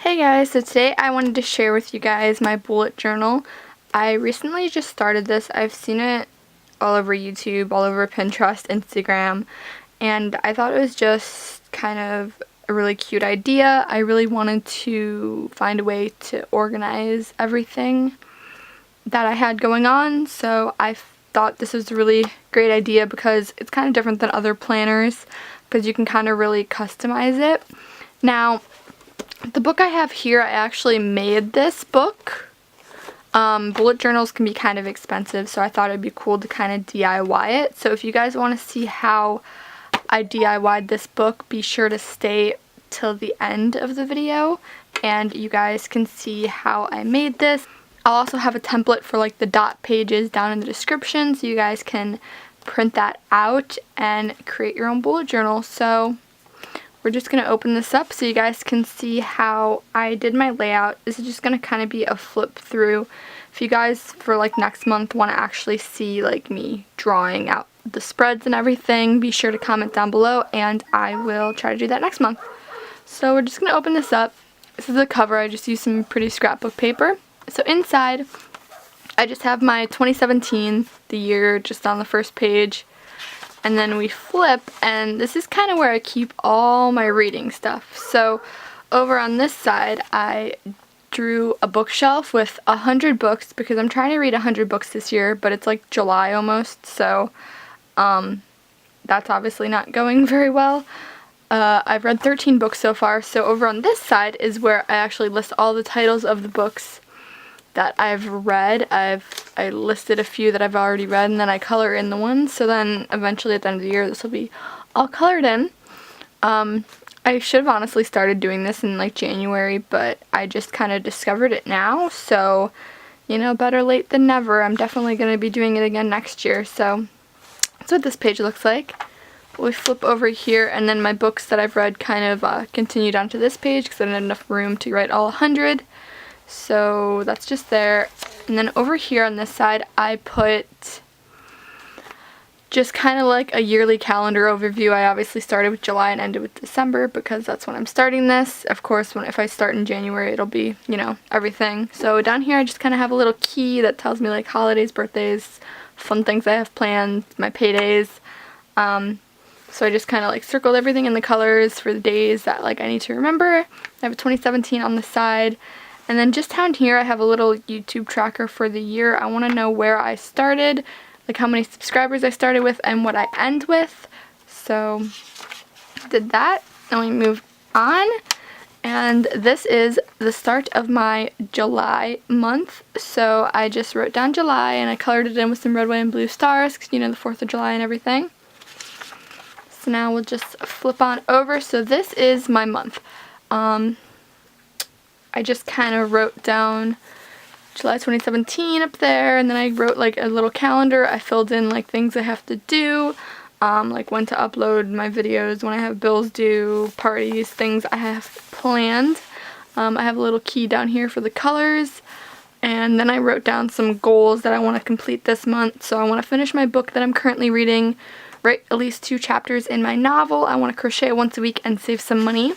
Hey guys, so today I wanted to share with you guys my bullet journal. I recently just started this. I've seen it all over YouTube, all over Pinterest, Instagram, and I thought it was just kind of a really cute idea. I really wanted to find a way to organize everything that I had going on, so I thought this was a really great idea because it's kind of different than other planners because you can kind of really customize it. Now, the book I have here, I actually made this book. Bullet journals can be kind of expensive, so I thought it'd be cool to kind of DIY it. So if you guys want to see how I DIY'd this book, be sure to stay till the end of the video and you guys can see how I made this. I'll also have a template for like the dot pages down in the description so you guys can print that out and create your own bullet journal. So we're just going to open this up so you guys can see how I did my layout. This is just going to kind of be a flip through. If you guys for like next month want to actually see like me drawing out the spreads and everything, be sure to comment down below and I will try to do that next month. So we're just going to open this up. This is the cover. I just used some pretty scrapbook paper. So inside I just have my 2017, the year just on the first page. And then we flip, and this is kind of where I keep all my reading stuff. So over on this side, I drew a bookshelf with 100 books because I'm trying to read 100 books this year, but it's like July almost, so that's obviously not going very well. I've read 13 books so far, so over on this side is where I actually list all the titles of the books that I've read. I listed a few that I've already read and then I color in the ones, so then eventually at the end of the year this will be all colored in. I should have honestly started doing this in like January, but I just kind of discovered it now, so you know, better late than never. I'm definitely going to be doing it again next year. So that's what this page looks like. We flip over here and then my books that I've read kind of continued onto this page because I didn't have enough room to write all 100. So that's just there. And then over here on this side I put just kind of like a yearly calendar overview. I obviously started with July and ended with December because that's when I'm starting this. Of course, if I start in January it'll be, you know, everything. So down here I just kind of have a little key that tells me like holidays, birthdays, fun things I have planned, my paydays. So I just kind of like circled everything in the colors for the days that like I need to remember. I have a 2017 on the side. And then just down here I have a little YouTube tracker for the year. I want to know where I started, like how many subscribers I started with and what I end with. So did that. Then we move on. And this is the start of my July month. So I just wrote down July and I colored it in with some red, white, and blue stars because, you know, the 4th of July and everything. So now we'll just flip on over. So this is my month. I just kind of wrote down July 2017 up there, and then I wrote like a little calendar. I filled in like things I have to do, like when to upload my videos, when I have bills due, parties, things I have planned. I have a little key down here for the colors, and then I wrote down some goals that I want to complete this month. So I want to finish my book that I'm currently reading, write at least 2 chapters in my novel, I want to crochet once a week and save some money.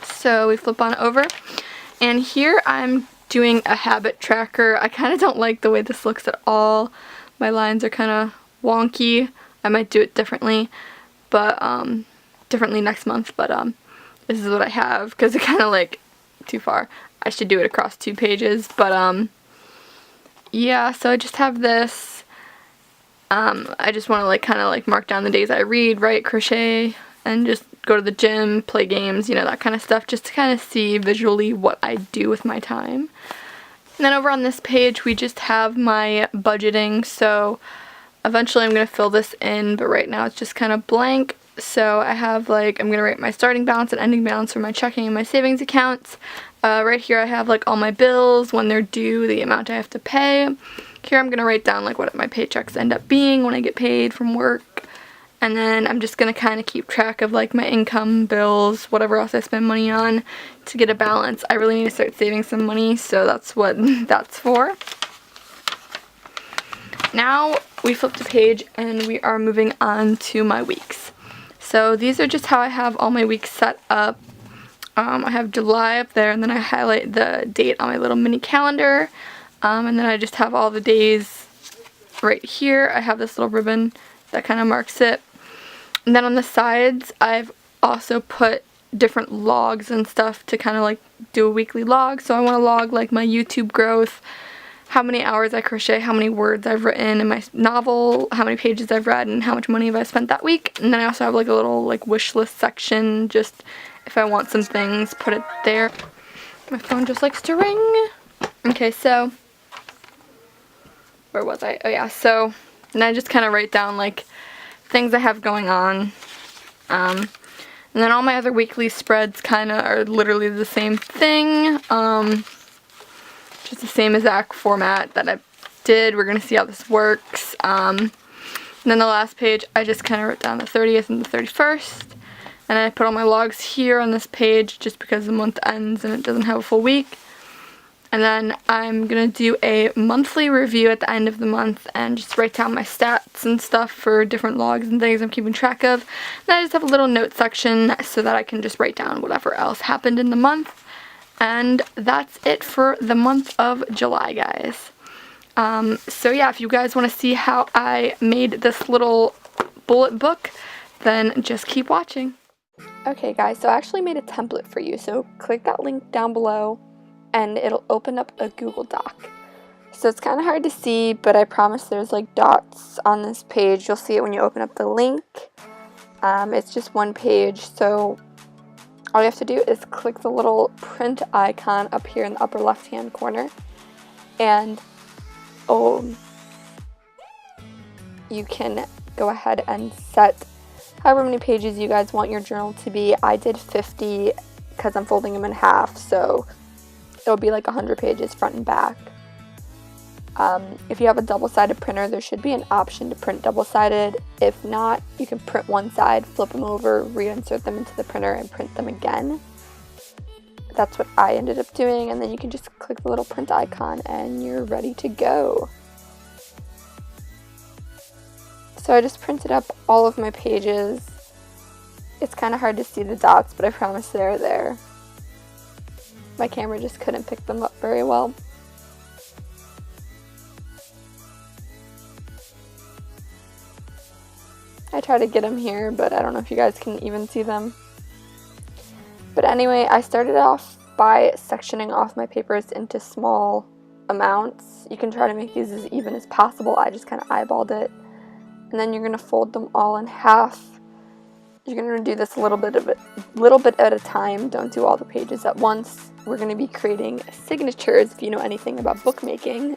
So we flip on over, and here I'm doing a habit tracker. I kind of don't like the way this looks at all. My lines are kind of wonky. I might do it differently, but differently next month, but this is what I have because it kind of like too far. I should do it across 2 pages, but yeah, so I just have this. I just want to like kind of like mark down the days I read, write, crochet, and just go to the gym, play games, you know, that kind of stuff, just to kind of see visually what I do with my time. And then over on this page we just have my budgeting, so eventually I'm going to fill this in, but right now it's just kind of blank. So I have like, I'm going to write my starting balance and ending balance for my checking and my savings accounts. Right here I have like all my bills, when they're due, the amount I have to pay. Here I'm going to write down like what my paychecks end up being when I get paid from work. And then I'm just going to kind of keep track of like my income, bills, whatever else I spend money on to get a balance. I really need to start saving some money, so that's what that's for. Now we flip the page and we are moving on to my weeks. So these are just how I have all my weeks set up. I have July up there, and then I highlight the date on my little mini calendar, and then I just have all the days right here. I have this little ribbon that kind of marks it. And then on the sides, I've also put different logs and stuff to kind of like do a weekly log. So I want to log like my YouTube growth, how many hours I crochet, how many words I've written in my novel, how many pages I've read, and how much money have I spent that week. And then I also have like a little like wish list section, just if I want some things, put it there. My phone just likes to ring. Okay, so where was I? Oh yeah, so and I just kind of write down like things I have going on. And then all my other weekly spreads kind of are literally the same thing. Just the same exact format that I did. We're going to see how this works. And then the last page, I just kind of wrote down the 30th and the 31st. And I put all my logs here on this page just because the month ends and it doesn't have a full week. And then I'm going to do a monthly review at the end of the month and just write down my stats and stuff for different logs and things I'm keeping track of. Then I just have a little note section so that I can just write down whatever else happened in the month. And that's it for the month of July, guys. So yeah, if you guys want to see how I made this little bullet book, then just keep watching. Okay guys, so I actually made a template for you, so click that link down below and it'll open up a Google Doc. So it's kind of hard to see, but I promise there's like dots on this page. You'll see it when you open up the link. It's just one page, so all you have to do is click the little print icon up here in the upper left hand corner, and you can go ahead and set however many pages you guys want your journal to be. I did 50 because I'm folding them in half, so it'll be like 100 pages front and back. If you have a double-sided printer, there should be an option to print double-sided. If not, you can print one side, flip them over, reinsert them into the printer, and print them again. That's what I ended up doing, and then you can just click the little print icon and you're ready to go. So I just printed up all of my pages. It's kind of hard to see the dots, but I promise they're there. My camera just couldn't pick them up very well. I try to get them here, but I don't know if you guys can even see them. But anyway, I started off by sectioning off my papers into small amounts. You can try to make these as even as possible. I just kind of eyeballed it. And then you're going to fold them all in half. You're going to do this a little bit at a time. Don't do all the pages at once. We're going to be creating signatures if you know anything about bookmaking.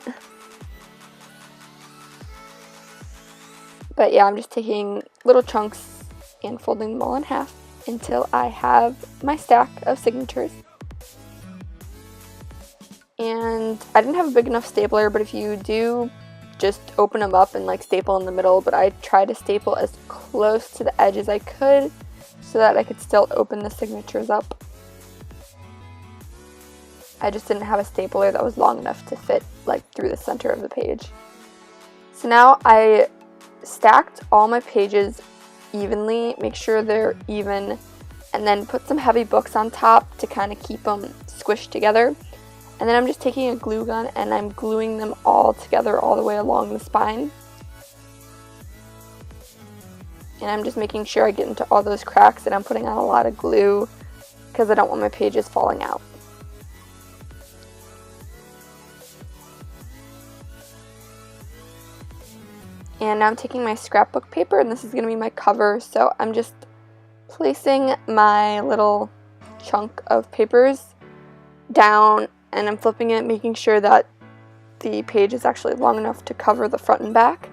But yeah, I'm just taking little chunks and folding them all in half until I have my stack of signatures. And I didn't have a big enough stapler, but if you do, just open them up and like staple in the middle. But I tried to staple as close to the edge as I could so that I could still open the signatures up. I just didn't have a stapler that was long enough to fit like through the center of the page. So now I stacked all my pages evenly, make sure they're even, and then put some heavy books on top to kind of keep them squished together. And then I'm just taking a glue gun and I'm gluing them all together all the way along the spine. And I'm just making sure I get into all those cracks, and I'm putting on a lot of glue because I don't want my pages falling out. And now I'm taking my scrapbook paper, and this is going to be my cover, so I'm just placing my little chunk of papers down, and I'm flipping it, making sure that the page is actually long enough to cover the front and back.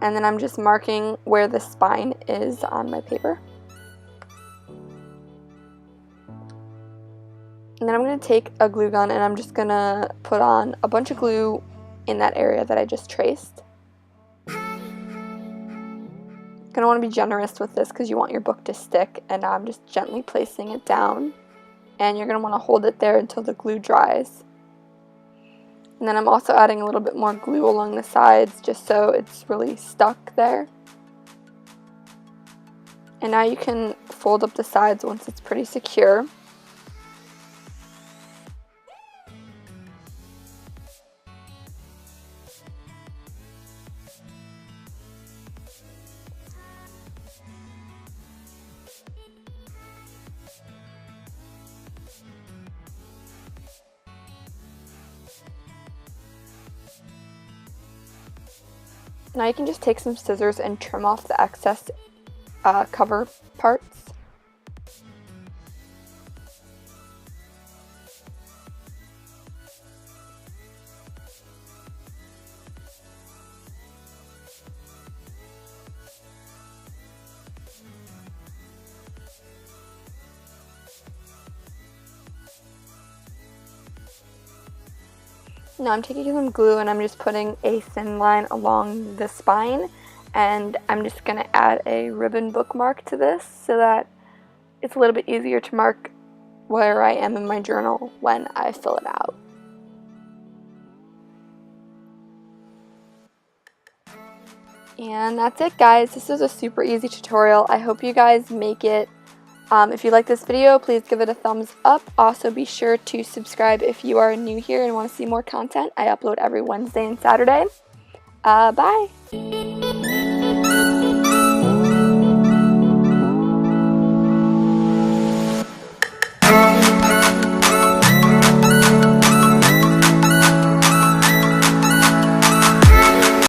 And then I'm just marking where the spine is on my paper. And then I'm going to take a glue gun and I'm just going to put on a bunch of glue in that area that I just traced. Going to want to be generous with this because you want your book to stick, and now I'm just gently placing it down, and you're going to want to hold it there until the glue dries. And then I'm also adding a little bit more glue along the sides just so it's really stuck there. And now you can fold up the sides once it's pretty secure. Now you can just take some scissors and trim off the excess cover parts. Now I'm taking some glue and I'm just putting a thin line along the spine, and I'm just going to add a ribbon bookmark to this so that it's a little bit easier to mark where I am in my journal when I fill it out. And that's it, guys. This was a super easy tutorial. I hope you guys make it. If you like this video, please give it a thumbs up. Also, be sure to subscribe if you are new here and want to see more content. I upload every Wednesday and Saturday. Bye!